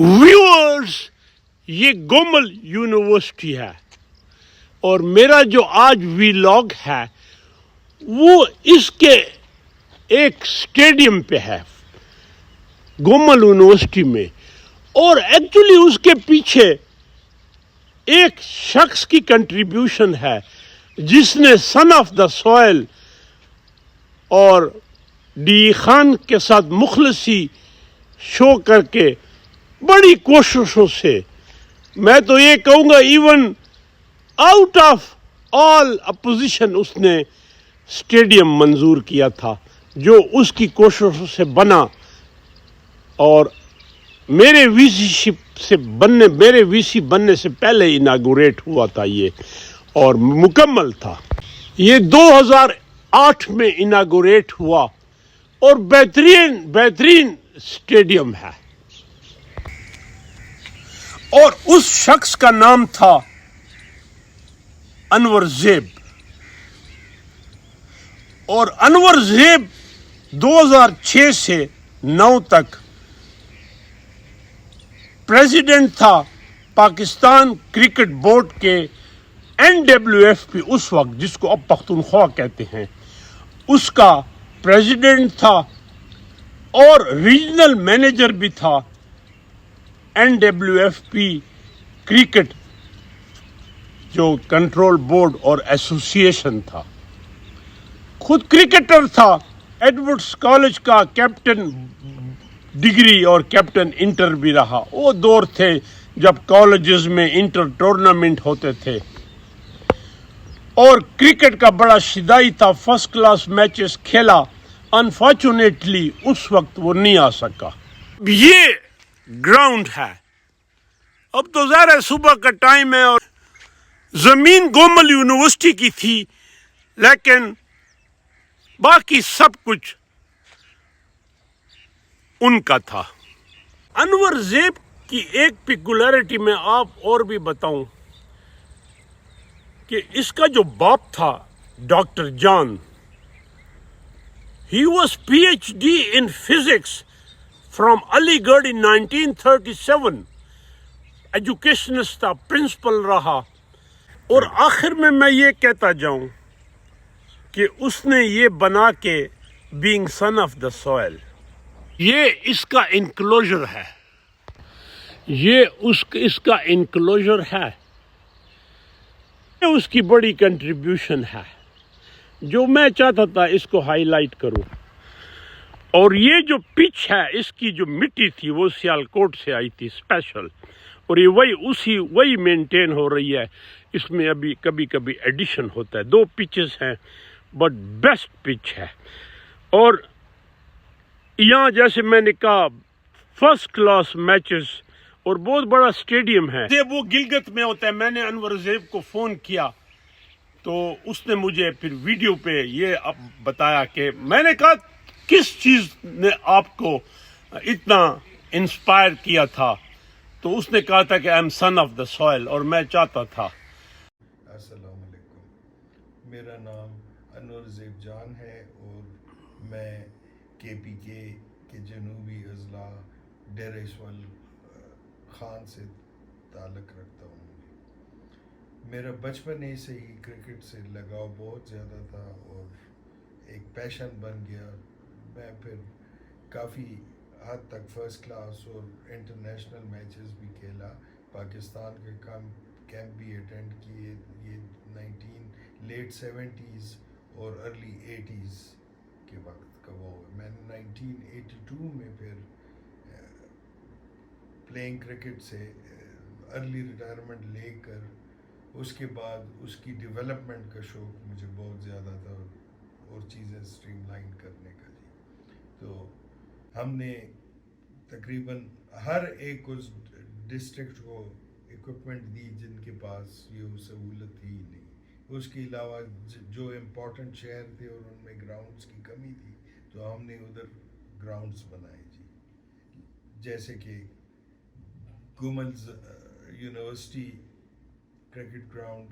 Viewers, ये Gomal university है और मेरा जो आज वीलॉग है वो इसके एक स्टेडियम पे है, गोमल यूनिवर्सिटी में। और एक्चुअली उसके पीछे एक शख्स की कंट्रीब्यूशन है जिसने सन ऑफ द सॉइल और डी खान के साथ मुखलसी शो करके बड़ी कोशिशों से, मैं तो ये कहूँगा even out of all opposition, उसने स्टेडियम मंजूर किया था जो उसकी कोशिशों से बना। और मेरे वीसी बनने से पहले इनागुरेट हुआ था ये और मुकम्मल था। ये 2008 में इनागुरेट हुआ और बेहतरीन स्टेडियम है। और उस शख्स का नाम था अनवर ज़ेब। और अनवर ज़ेब 2006 से 9 तक प्रेसिडेंट था पाकिस्तान क्रिकेट बोर्ड के NWFP, उस वक्त जिसको अब पख्तूनख्वा कहते हैं, उसका प्रेसिडेंट था और रीजनल मैनेजर भी था NWFP क्रिकेट जो कंट्रोल बोर्ड और एसोसिएशन था। खुद क्रिकेटर था, एडवर्ड्स कॉलेज का कैप्टन डिग्री और कैप्टन इंटर भी रहा। वो दौर थे जब कॉलेजेस में इंटर टूर्नामेंट होते थे और क्रिकेट का बड़ा शिदाई था, फर्स्ट क्लास मैचेस खेला। अनफॉर्चुनेटली उस वक्त वो नहीं आ सका। ये ग्राउंड है, अब तो ज़ाहिर सुबह का टाइम है और ज़मीन गोमल यूनिवर्सिटी की थी, लेकिन बाकी सब कुछ उनका था। अनवर ज़ेब की एक पिकुलरिटी में आप और भी बताऊं कि इसका जो बाप था doctor John, he was PhD in physics from Aligarh in 1937। Educationist था, प्रिंसिपल रहा। और आखिर में मैं ये कहता जाऊं कि उसने ये बना के being son of the soil, ये इसका इनक्लोजर है, इसका इनक्लोजर है, ये उसकी बड़ी कंट्रीब्यूशन है जो मैं चाहता था इसको हाईलाइट करूं। और ये जो पिच है, इसकी जो मिट्टी थी वो सियालकोट से आई थी स्पेशल, और ये वही मेंटेन हो रही है। इसमें अभी कभी कभी एडिशन होता है। 2 पिचेस हैं बट बेस्ट पिच है। और यहाँ जैसे मैंने कहा फर्स्ट क्लास मैचेस और बहुत बड़ा स्टेडियम है। वो गिलगित में होता है। मैंने अनवर ज़ेब को फ़ोन किया तो उसने मुझे फिर वीडियो पे ये बताया कि मैंने कहा किस चीज़ ने आपको इतना इंस्पायर किया था, तो उसने कहा था कि I am son of the soil और मैं चाहता था। अस्सलाम वालेकुम, मेरा नाम अनवर ज़ेब जान है और मैं KPK के जनूबी अज़ला डेरेशवल खान से ताल्लुक़ रखता हूँ। मेरा बचपन से ही क्रिकेट से लगाव बहुत ज़्यादा था और एक पैशन बन गया। मैं फिर काफ़ी हद तक फ़र्स्ट क्लास और इंटरनेशनल मैचेस भी खेला, पाकिस्तान के कैंप भी अटेंड किए। ये लेट 70s और अर्ली 80s के वक्त का वो। मैंने 1982 में फिर प्लेइंग क्रिकेट से अर्ली रिटायरमेंट लेकर उसके बाद उसकी डेवलपमेंट का शौक़ मुझे बहुत ज़्यादा था और चीज़ें स्ट्रीमलाइन करने का जी। तो हमने तकरीबन हर एक उस डिस्ट्रिक्ट को इक्विपमेंट दी जिनके पास ये सहूलत थी नहीं। उसके अलावा जो इम्पोर्टेंट शहर थे और उनमें ग्राउंड्स की कमी थी तो हमने उधर ग्राउंड्स बनाए जी, जैसे कि गोमल यूनिवर्सिटी क्रिकेट ग्राउंड,